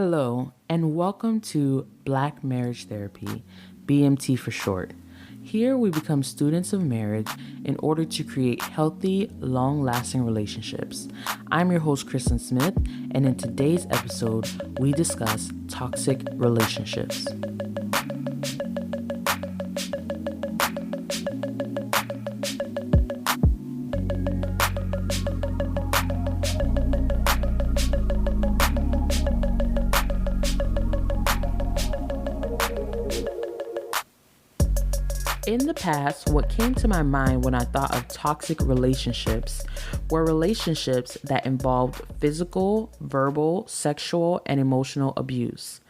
Hello, and welcome to Black Marriage Therapy, BMT for short. Here we become students of marriage in order to create healthy, long lasting relationships. I'm your host, Kristen Smith, and in today's episode, we discuss toxic relationships. In the past, what came to my mind when I thought of toxic relationships were relationships that involved physical, verbal, sexual, and emotional abuse.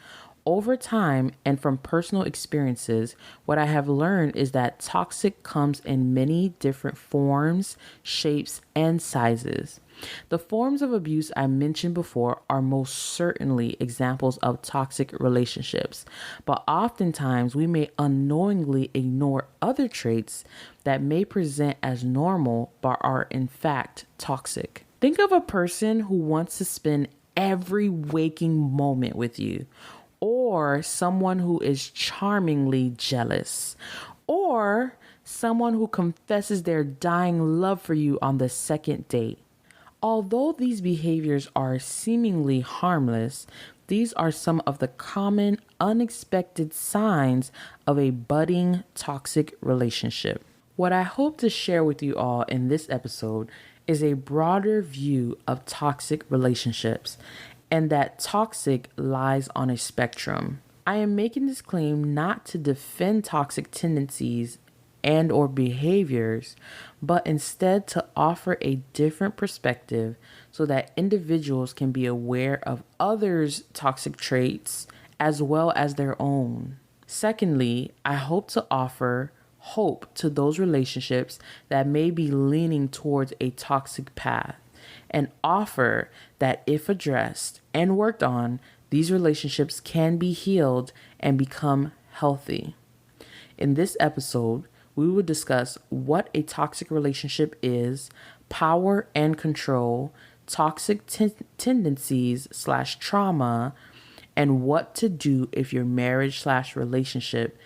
Over time and from personal experiences, what I have learned is that toxic comes in many different forms, shapes, and sizes. The forms of abuse I mentioned before are most certainly examples of toxic relationships, but oftentimes we may unknowingly ignore other traits that may present as normal but are in fact toxic. Think of a person who wants to spend every waking moment with you, or someone who is charmingly jealous, or someone who confesses their dying love for you on the second date. Although these behaviors are seemingly harmless, these are some of the common, unexpected signs of a budding toxic relationship. What I hope to share with you all in this episode is a broader view of toxic relationships, and that toxic lies on a spectrum. I am making this claim not to defend toxic tendencies and or behaviors, but instead to offer a different perspective so that individuals can be aware of others' toxic traits as well as their own. Secondly, I hope to offer hope to those relationships that may be leaning towards a toxic path, and offer that if addressed and worked on, these relationships can be healed and become healthy. In this episode, we will discuss what a toxic relationship is, power and control, toxic tendencies / trauma, and what to do if your marriage / relationship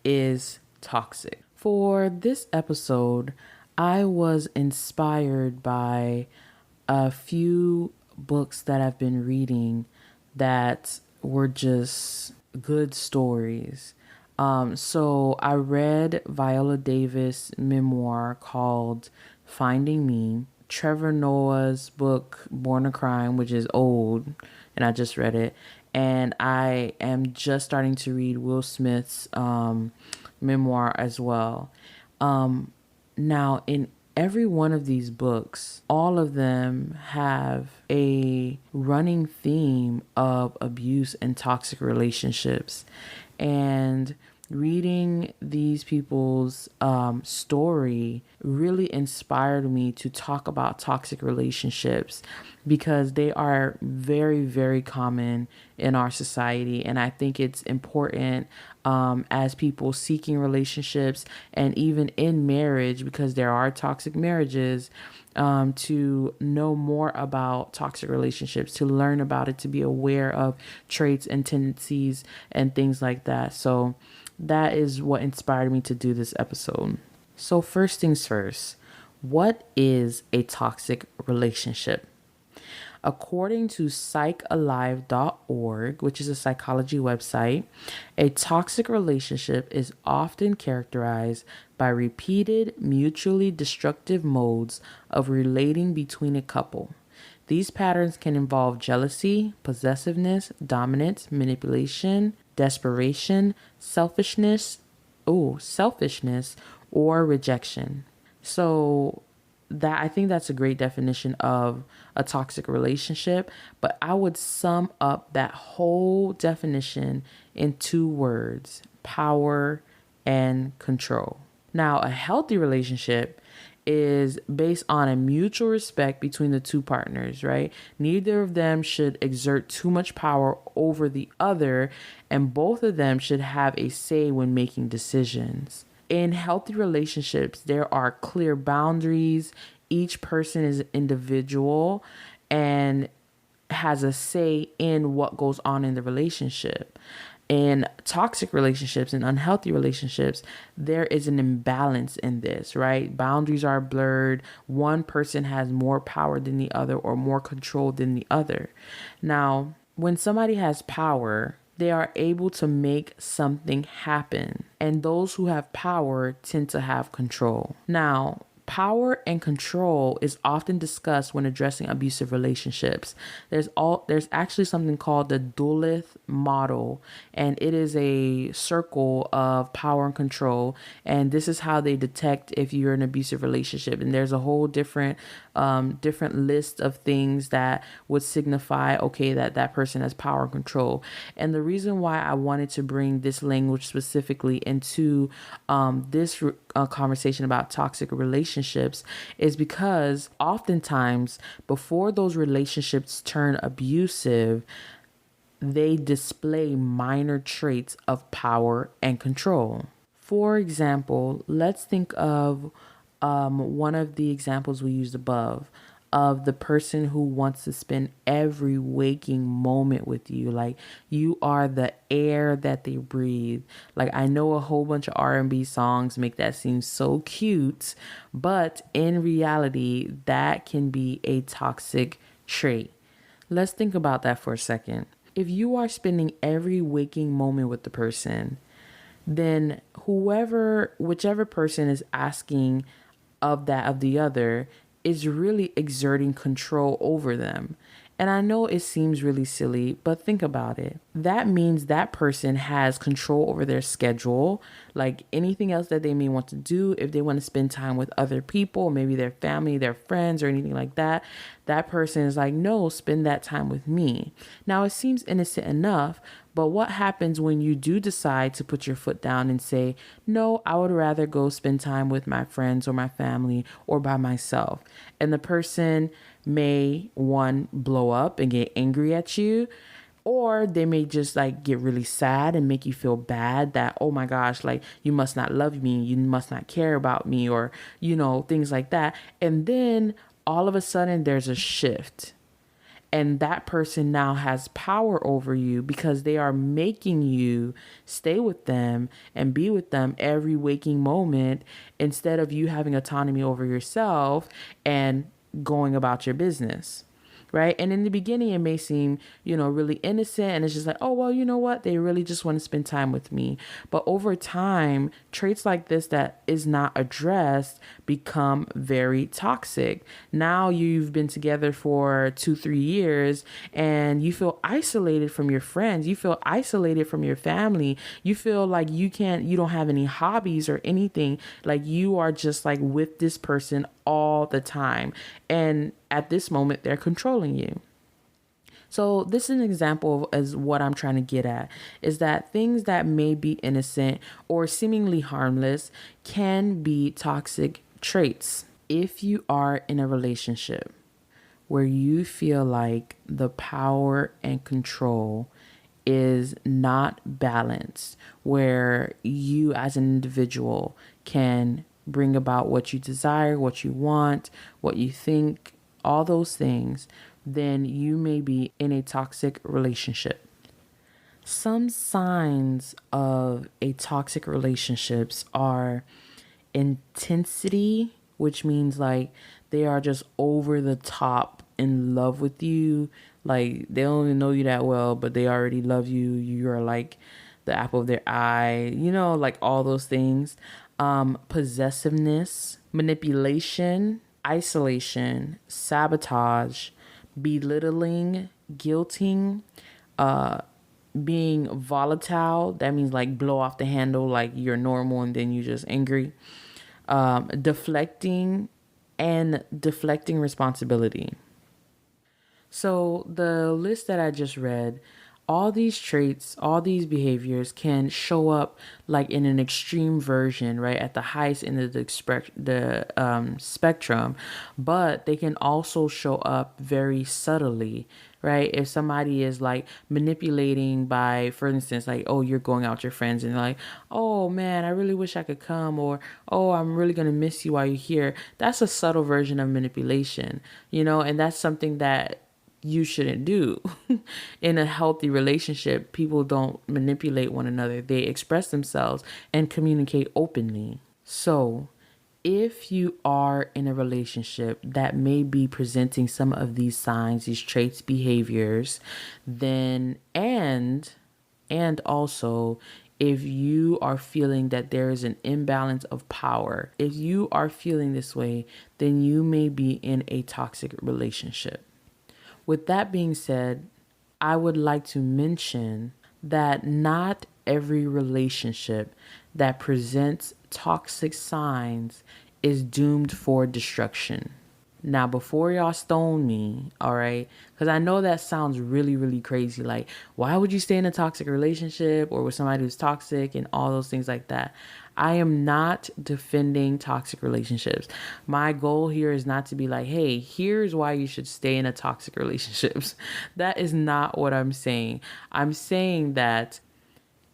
is toxic. For this episode, I was inspired by a few books that I've been reading that were just good stories. So I read Viola Davis' memoir called Finding Me, Trevor Noah's book Born a Crime, which is old, and I just read it. And I am just starting to read Will Smith's memoir as well. Now, in every one of these books, all of them have a running theme of abuse and toxic relationships. And reading these people's story really inspired me to talk about toxic relationships because they are very, very common in our society. And I think it's important as people seeking relationships and even in marriage, because there are toxic marriages, to know more about toxic relationships, to learn about it, to be aware of traits and tendencies and things like that. So that is what inspired me to do this episode. So first things first, what is a toxic relationship? According to psychalive.org, which is a psychology website, a toxic relationship is often characterized by repeated, mutually destructive modes of relating between a couple. These patterns can involve jealousy, possessiveness, dominance, manipulation, desperation, selfishness, or rejection. So that I think that's a great definition of a toxic relationship, but I would sum up that whole definition in two words: power and control. Now, a healthy relationship is based on a mutual respect between the two partners, right? Neither of them should exert too much power over the other, and both of them should have a say when making decisions. In healthy relationships, there are clear boundaries. Each person is individual, and has a say in what goes on in the relationship. In toxic relationships and unhealthy relationships, there is an imbalance in this, right? Boundaries are blurred. One person has more power than the other or more control than the other. Now, when somebody has power, they are able to make something happen. And those who have power tend to have control. Now, power and control is often discussed when addressing abusive relationships. There's actually something called the Duluth model, and it is a circle of power and control. And this is how they detect if you're in an abusive relationship. And there's a whole different list of things that would signify, okay, that person has power and control. And the reason why I wanted to bring this language specifically into this conversation about toxic relationships is because oftentimes before those relationships turn abusive, they display minor traits of power and control. For example, let's think of one of the examples we used above of the person who wants to spend every waking moment with you. Like, you are the air that they breathe. Like, I know a whole bunch of R&B songs make that seem so cute, but in reality, that can be a toxic trait. Let's think about that for a second. If you are spending every waking moment with the person, then whichever person is asking of the other is really exerting control over them. And I know it seems really silly, but think about it. That means that person has control over their schedule, like anything else that they may want to do. If they want to spend time with other people, maybe their family, their friends, or anything like that, that person is like, no, spend that time with me. Now, it seems innocent enough, but what happens when you do decide to put your foot down and say, no, I would rather go spend time with my friends or my family or by myself? And the person may, one, blow up and get angry at you, or they may just like get really sad and make you feel bad that, oh my gosh, like you must not love me, you must not care about me, or, things like that. And then all of a sudden there's a shift. And that person now has power over you because they are making you stay with them and be with them every waking moment instead of you having autonomy over yourself and going about your business. Right. And in the beginning, it may seem, really innocent. And it's just like, oh, well, you know what? They really just want to spend time with me. But over time, traits like this that is not addressed become very toxic. Now you've been together for 2-3 years and you feel isolated from your friends. You feel isolated from your family. You feel like you don't have any hobbies or anything. Like you are just like with this person all the time. And at this moment, they're controlling you. So this is an example as what I'm trying to get at is that things that may be innocent or seemingly harmless can be toxic traits. If you are in a relationship where you feel like the power and control is not balanced, where you as an individual can bring about what you desire, what you want, what you think, all those things, then you may be in a toxic relationship. Some signs of a toxic relationships are intensity, which means like they are just over the top in love with you. Like they don't even know you that well, but they already love you. You're like the apple of their eye, like all those things. Possessiveness, manipulation, isolation, sabotage, belittling, guilting, being volatile. That means like blow off the handle, like you're normal and then you're just angry. Deflecting and deflecting responsibility. So the list that I just read, all these traits, all these behaviors can show up like in an extreme version, right? At the highest end of the spectrum, but they can also show up very subtly, right? If somebody is like manipulating by, for instance, like, oh, you're going out with your friends and like, oh man, I really wish I could come, or, oh, I'm really going to miss you while you're here. That's a subtle version of manipulation, and that's something that you shouldn't do. In a healthy relationship, people don't manipulate one another. They express themselves and communicate openly. So, if you are in a relationship that may be presenting some of these signs, these traits, behaviors, then and also, if you are feeling that there is an imbalance of power, if you are feeling this way, then you may be in a toxic relationship. With that being said, I would like to mention that not every relationship that presents toxic signs is doomed for destruction. Now, before y'all stone me, all right, because I know that sounds really, really crazy. Like, why would you stay in a toxic relationship or with somebody who's toxic and all those things like that? I am not defending toxic relationships. My goal here is not to be like, hey, here's why you should stay in a toxic relationships. That is not what I'm saying. I'm saying that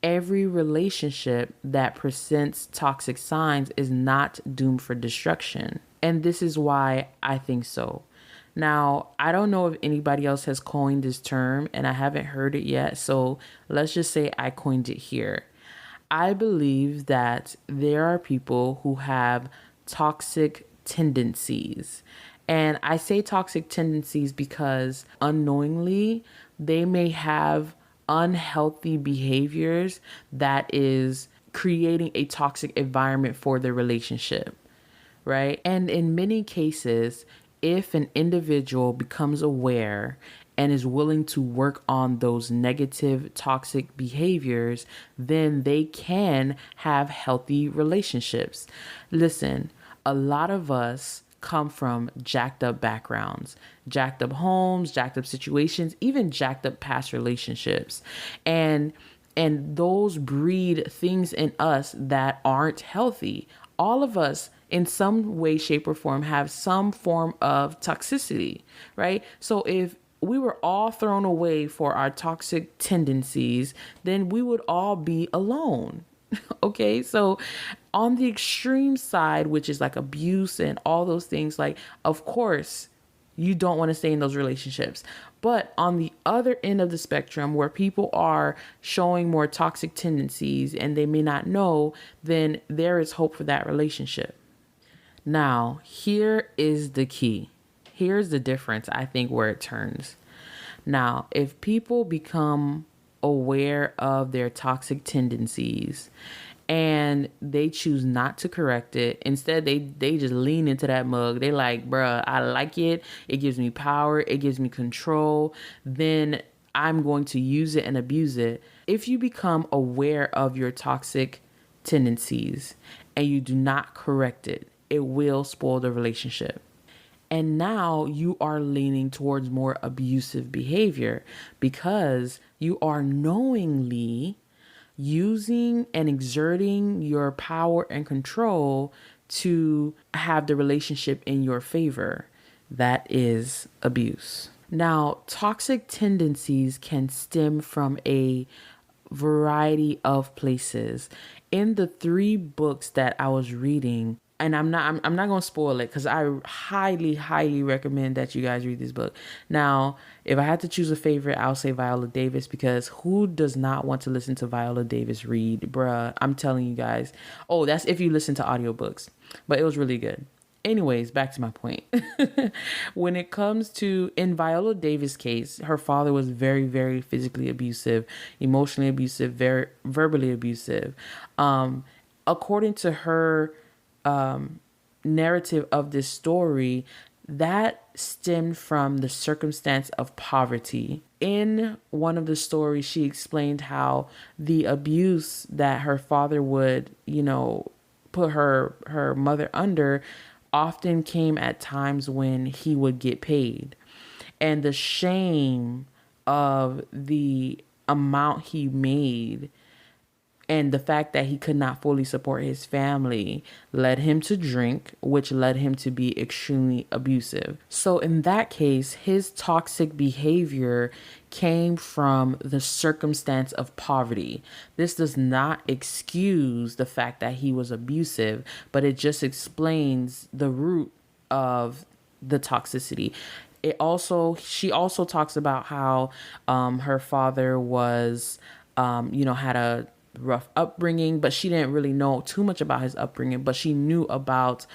every relationship that presents toxic signs is not doomed for destruction. And this is why I think so. Now, I don't know if anybody else has coined this term and I haven't heard it yet. So let's just say I coined it here. I believe that there are people who have toxic tendencies. And I say toxic tendencies because unknowingly they may have unhealthy behaviors that is creating a toxic environment for the relationship, right? And in many cases, if an individual becomes aware and is willing to work on those negative, toxic behaviors, then they can have healthy relationships. Listen, a lot of us come from jacked up backgrounds, jacked up homes, jacked up situations, even jacked up past relationships. And those breed things in us that aren't healthy. All of us in some way, shape, or form have some form of toxicity, right? So if we were all thrown away for our toxic tendencies, then we would all be alone. Okay, so on the extreme side, which is like abuse and all those things, like, of course, you don't want to stay in those relationships. But on the other end of the spectrum, where people are showing more toxic tendencies and they may not know, then there is hope for that relationship. Now, here is the key. Here's the difference, I think, where it turns. Now, if people become aware of their toxic tendencies and they choose not to correct it, instead they just lean into that mug. They like, bruh, I like it. It gives me power. It gives me control. Then I'm going to use it and abuse it. If you become aware of your toxic tendencies and you do not correct it, it will spoil the relationship. And now you are leaning towards more abusive behavior because you are knowingly using and exerting your power and control to have the relationship in your favor. That is abuse. Now, toxic tendencies can stem from a variety of places. In the 3 books that I was reading, and I'm not going to spoil it because I highly recommend that you guys read this book. Now, if I had to choose a favorite, I'll say Viola Davis, because who does not want to listen to Viola Davis read? Bruh, I'm telling you guys. Oh, that's if you listen to audiobooks, but it was really good. Anyways, back to my point. When it comes to, in Viola Davis' case, her father was very, very physically abusive, emotionally abusive, very verbally abusive. According to her narrative of this story, that stemmed from the circumstance of poverty. In one of the stories, she explained how the abuse that her father would, put her mother under often came at times when he would get paid. And the shame of the amount he made and the fact that he could not fully support his family led him to drink, which led him to be extremely abusive. So in that case, his toxic behavior came from the circumstance of poverty. This does not excuse the fact that he was abusive, but it just explains the root of the toxicity. She also talks about how her father was, had a rough upbringing, but she didn't really know too much about his upbringing, but she knew about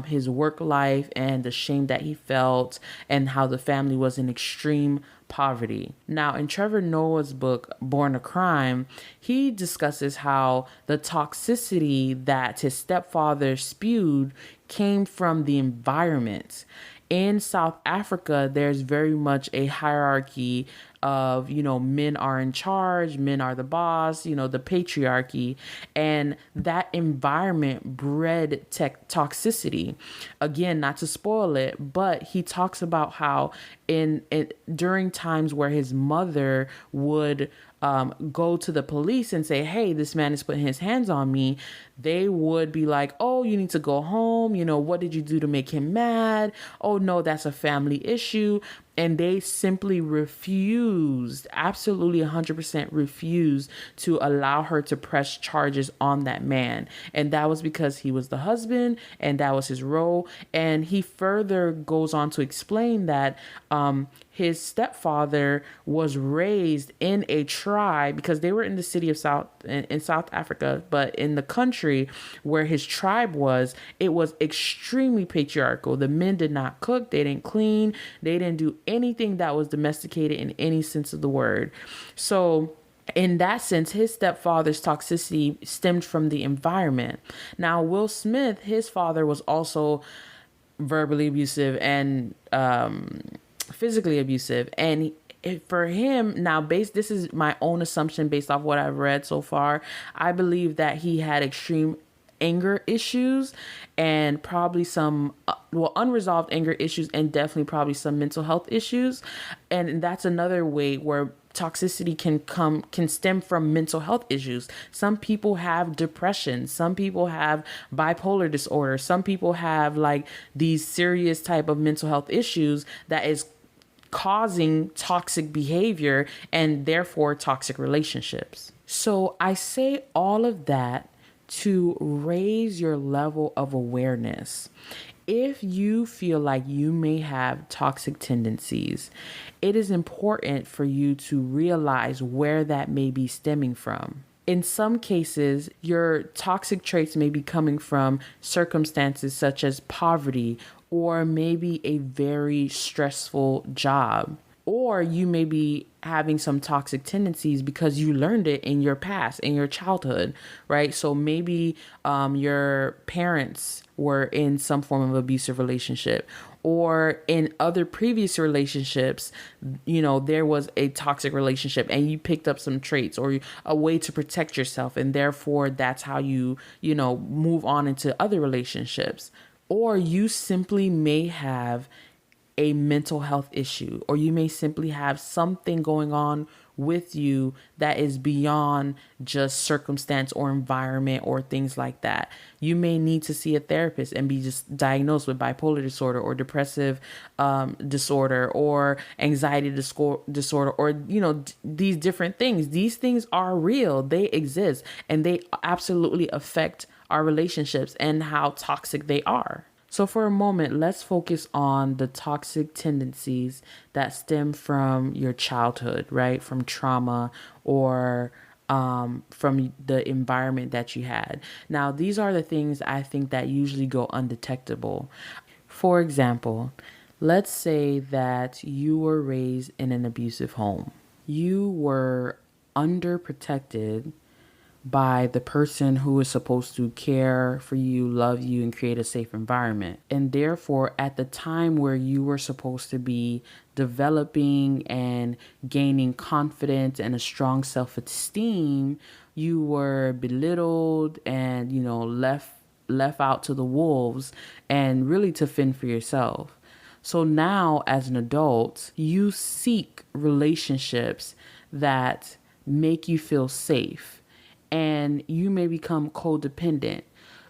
his work life and the shame that he felt and how the family was in extreme poverty. Now, in Trevor Noah's book, Born a Crime, he discusses how the toxicity that his stepfather spewed came from the environment. In South Africa, there's very much a hierarchy of, men are in charge, men are the boss, the patriarchy. And that environment bred toxicity. Again, not to spoil it, but he talks about how during times where his mother would go to the police and say, hey, this man is putting his hands on me, they would be like, oh, you need to go home. What did you do to make him mad? Oh, no, that's a family issue. And they simply refused, absolutely 100% refused to allow her to press charges on that man. And that was because he was the husband and that was his role. And he further goes on to explain that his stepfather was raised in a tribe, because they were in the city of in South Africa, but in the country where his tribe was, it was extremely patriarchal. The men did not cook, they didn't clean, they didn't do anything that was domesticated in any sense of the word. So in that sense, his stepfather's toxicity stemmed from the environment. Now, Will Smith, his father was also verbally abusive and physically abusive. And for him, now this is my own assumption based off what I've read so far, I believe that he had extreme anger issues and probably some unresolved anger issues, and definitely probably some mental health issues. And that's another way where toxicity can stem from mental health issues. Some people have depression, some people have bipolar disorder, some people have like these serious type of mental health issues that is causing toxic behavior and therefore toxic relationships. So I say all of that to raise your level of awareness. If you feel like you may have toxic tendencies, it is important for you to realize where that may be stemming from. In some cases, your toxic traits may be coming from circumstances such as poverty or maybe a very stressful job. Or you may be having some toxic tendencies because you learned it in your past, in your childhood, right? So maybe your parents were in some form of abusive relationship, or in other previous relationships, there was a toxic relationship and you picked up some traits or a way to protect yourself. And therefore, that's how you move on into other relationships. Or you simply may have a mental health issue, or you may simply have something going on with you that is beyond just circumstance or environment or things like that. You may need to see a therapist and be just diagnosed with bipolar disorder or depressive disorder or anxiety disorder or, these different things. These things are real. They exist, and they absolutely affect our relationships and how toxic they are. So for a moment, let's focus on the toxic tendencies that stem from your childhood, right? From trauma or from the environment that you had. Now, these are the things I think that usually go undetectable. For example, let's say that you were raised in an abusive home. You were underprotected by the person who is supposed to care for you, love you, and create a safe environment. And therefore, at the time where you were supposed to be developing and gaining confidence and a strong self-esteem, you were belittled and, left out to the wolves and really to fend for yourself. So now, as an adult, you seek relationships that make you feel safe. And you may become codependent.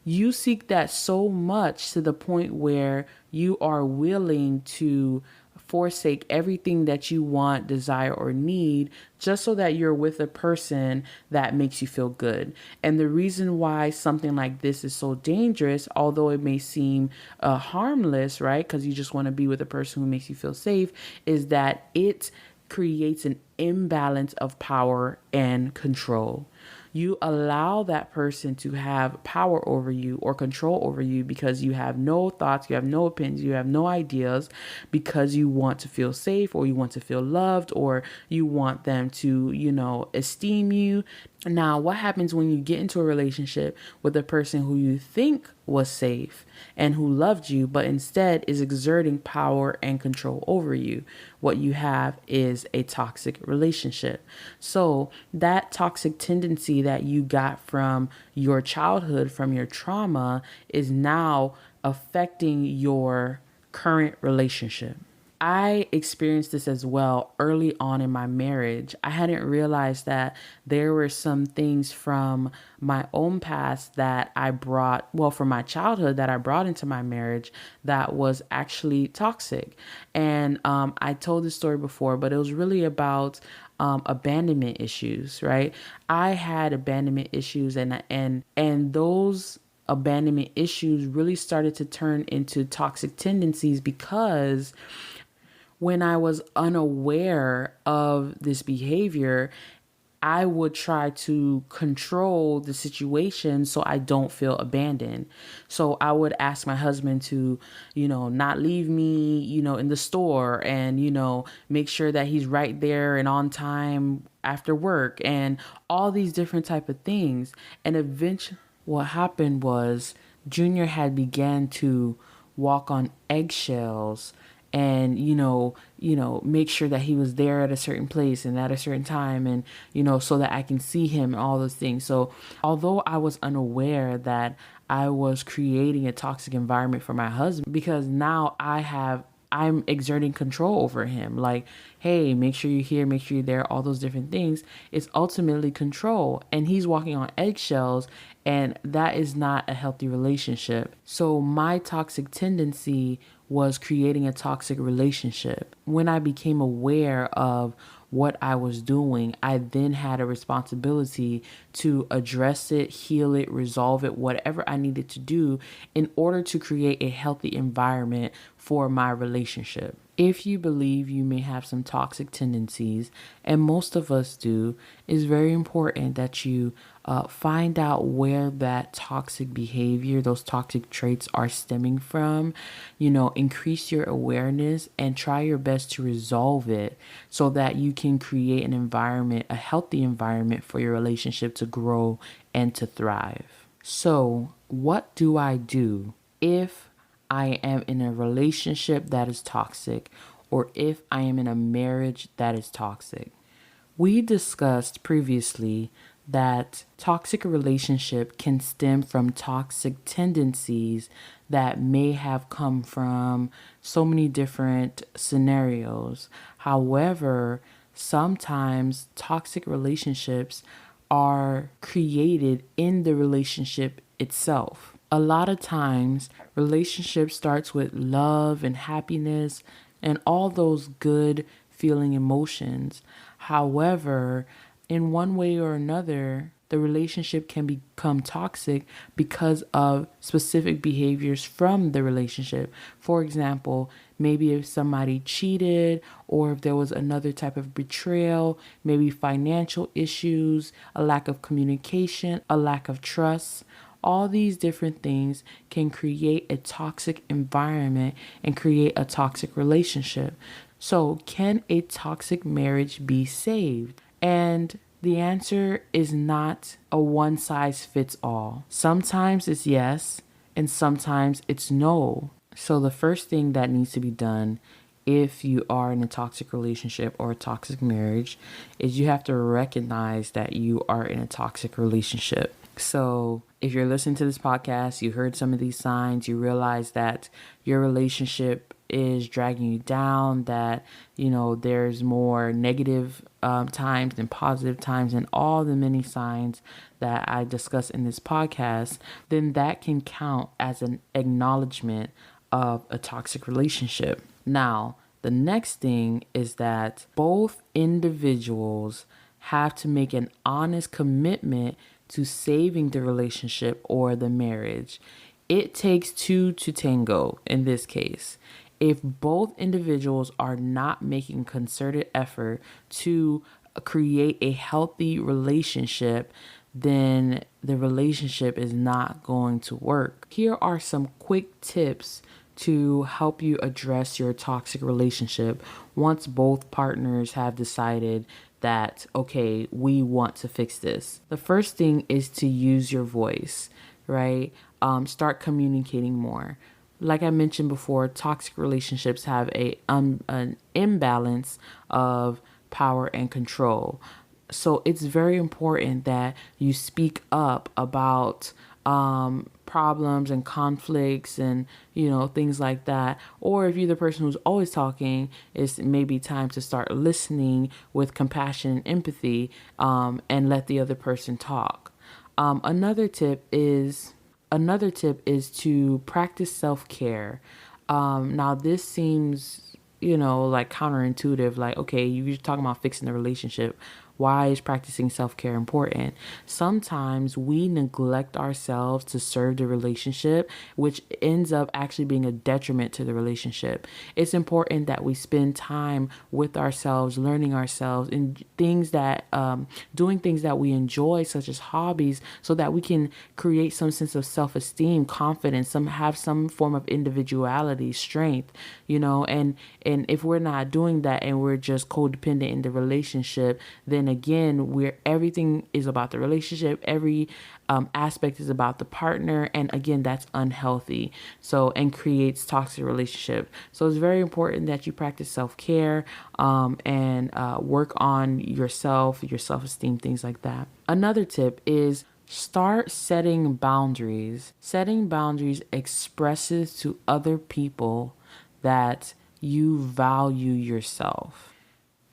You seek that so much to the point where you are willing to forsake everything that you want, desire, or need just so that you're with a person that makes you feel good. And the reason why something like this is so dangerous, although it may seem harmless, right? Because you just want to be with a person who makes you feel safe, is that it creates an imbalance of power and control. You allow that person to have power over you or control over you because you have no thoughts, you have no opinions, you have no ideas, because you want to feel safe or you want to feel loved or you want them to, esteem you. Now, what happens when you get into a relationship with a person who you think was safe and who loved you, but instead is exerting power and control over you? What you have is a toxic relationship. So that toxic tendency that you got from your childhood, from your trauma, is now affecting your current relationship. I experienced this as well early on in my marriage. I hadn't realized that there were some things from my own past that I brought, from my childhood that I brought into my marriage that was actually toxic. And I told this story before, but it was really about abandonment issues, right? I had abandonment issues and those abandonment issues really started to turn into toxic tendencies because when I was unaware of this behavior, I would try to control the situation so I don't feel abandoned. So I would ask my husband to, not leave me, in the store and, make sure that he's right there and on time after work and all these different type of things. And eventually what happened was Junior had began to walk on eggshells and make sure that he was there at a certain place and at a certain time and so that I can see him and all those things. So although I was unaware that I was creating a toxic environment for my husband, because now I'm exerting control over him. Like, hey, make sure you're here, make sure you're there, all those different things. It's ultimately control. And he's walking on eggshells, and that is not a healthy relationship. So my toxic tendency was creating a toxic relationship. When I became aware of what I was doing, I then had a responsibility to address it, heal it, resolve it, whatever I needed to do in order to create a healthy environment for my relationship. If you believe you may have some toxic tendencies, and most of us do, it's very important that you find out where that toxic behavior, those toxic traits are stemming from. Increase your awareness and try your best to resolve it so that you can create an environment, a healthy environment for your relationship to grow and to thrive. So, what do I do if I am in a relationship that is toxic, or if I am in a marriage that is toxic? We discussed previously that toxic relationship can stem from toxic tendencies that may have come from so many different scenarios. However, sometimes toxic relationships are created in the relationship itself. A lot of times, relationship starts with love and happiness and all those good feeling emotions. However, in one way or another, the relationship can become toxic because of specific behaviors from the relationship. For example, maybe if somebody cheated, or if there was another type of betrayal, maybe financial issues, a lack of communication, a lack of trust. All these different things can create a toxic environment and create a toxic relationship. So, can a toxic marriage be saved? And the answer is not a one size fits all. Sometimes it's yes, and sometimes it's no. So the first thing that needs to be done if you are in a toxic relationship or a toxic marriage is you have to recognize that you are in a toxic relationship. So if you're listening to this podcast, you heard some of these signs, you realize that your relationship is dragging you down, that, there's more negative times than positive times, and all the many signs that I discuss in this podcast, then that can count as an acknowledgement of a toxic relationship. Now, the The next thing is that both individuals have to make an honest commitment to saving the relationship or the marriage. It takes two to tango in this case. If both individuals are not making concerted effort to create a healthy relationship, then the relationship is not going to work. Here are some quick tips to help you address your toxic relationship once both partners have decided that, okay, we want to fix this. The first thing is to use your voice, right? Start communicating more. Like I mentioned before, toxic relationships have an imbalance of power and control. So it's very important that you speak up about problems and conflicts and, things like that. Or if you're the person who's always talking, it's maybe time to start listening with compassion and empathy, and let the other person talk. Another tip is to practice self-care. Now this seems, like counterintuitive, like, okay, you're talking about fixing the relationship. Why is practicing self-care important? Sometimes we neglect ourselves to serve the relationship, which ends up actually being a detriment to the relationship. It's important that we spend time with ourselves, learning ourselves, and doing things that we enjoy, such as hobbies, so that we can create some sense of self-esteem, confidence, have some form of individuality, strength, and if we're not doing that and we're just codependent in the relationship, then again, everything is about the relationship. Every aspect is about the partner. And again, that's unhealthy. And creates toxic relationship. So it's very important that you practice self-care, and work on yourself, your self-esteem, things like that. Another tip is start setting boundaries. Setting boundaries expresses to other people that you value yourself.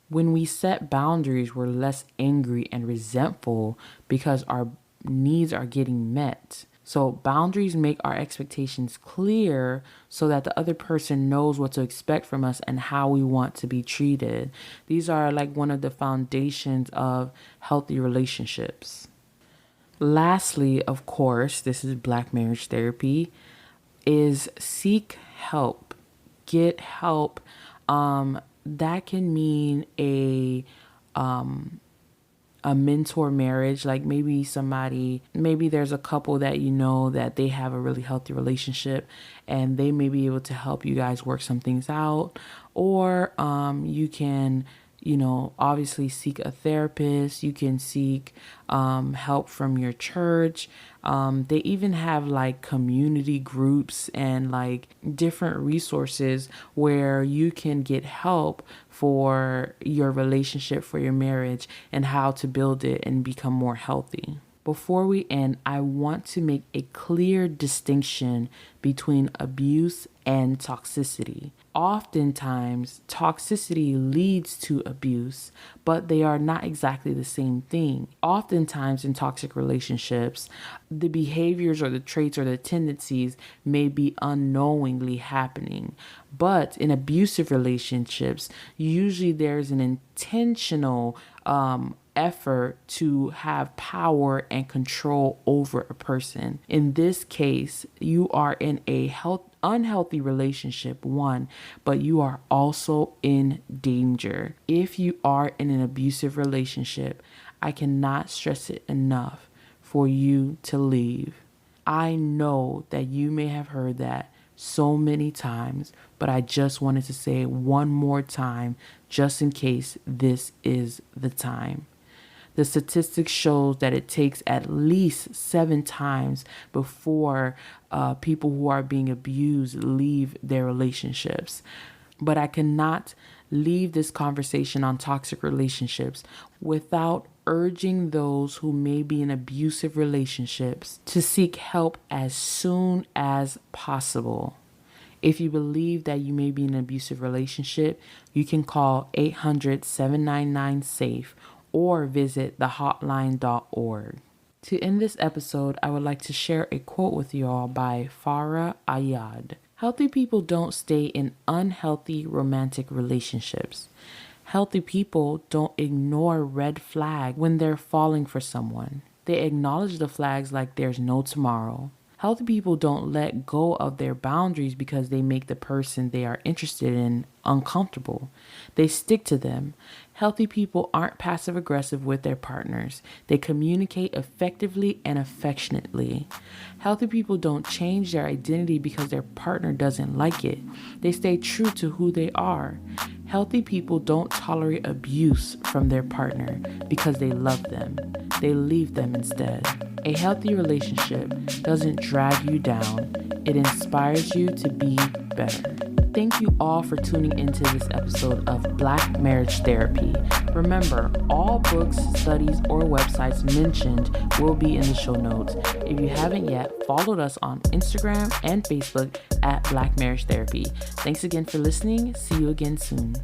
When we set boundaries, we're less angry and resentful because our needs are getting met. So boundaries make our expectations clear so that the other person knows what to expect from us and how we want to be treated. These are like one of the foundations of healthy relationships. Lastly, of course, this is Black marriage therapy, is seek help. Get help. That can mean a mentor marriage, like maybe there's a couple that that they have a really healthy relationship and they may be able to help you guys work some things out. Or you can obviously seek a therapist. You can seek help from your church. They even have like community groups and like different resources where you can get help for your relationship, for your marriage, and how to build it and become more healthy. Before we end, I want to make a clear distinction between abuse and toxicity. Oftentimes, toxicity leads to abuse, but they are not exactly the same thing. Oftentimes, in toxic relationships, the behaviors or the traits or the tendencies may be unknowingly happening. But in abusive relationships, usually there's an intentional effort to have power and control over a person. In this case, you are in a unhealthy relationship, one, but you are also in danger. If you are in an abusive relationship, I cannot stress it enough for you to leave. I know that you may have heard that so many times, but I just wanted to say it one more time, just in case this is the time. The statistics shows that it takes at least 7 times before people who are being abused leave their relationships. But I cannot leave this conversation on toxic relationships without urging those who may be in abusive relationships to seek help as soon as possible. If you believe that you may be in an abusive relationship, you can call 800-799-SAFE or visit thehotline.org. To end this episode, I would like to share a quote with you all by Farah Ayad. Healthy people don't stay in unhealthy romantic relationships. Healthy people don't ignore red flags when they're falling for someone. They acknowledge the flags like there's no tomorrow. Healthy people don't let go of their boundaries because they make the person they are interested in uncomfortable. They stick to them. Healthy people aren't passive aggressive with their partners. They communicate effectively and affectionately. Healthy people don't change their identity because their partner doesn't like it. They stay true to who they are. Healthy people don't tolerate abuse from their partner because they love them. They leave them instead. A healthy relationship doesn't drag you down. It inspires you to be better. Thank you all for tuning into this episode of Black Marriage Therapy. Remember, all books, studies, or websites mentioned will be in the show notes. If you haven't yet, followed us on Instagram and Facebook at Black Marriage Therapy. Thanks again for listening. See you again soon.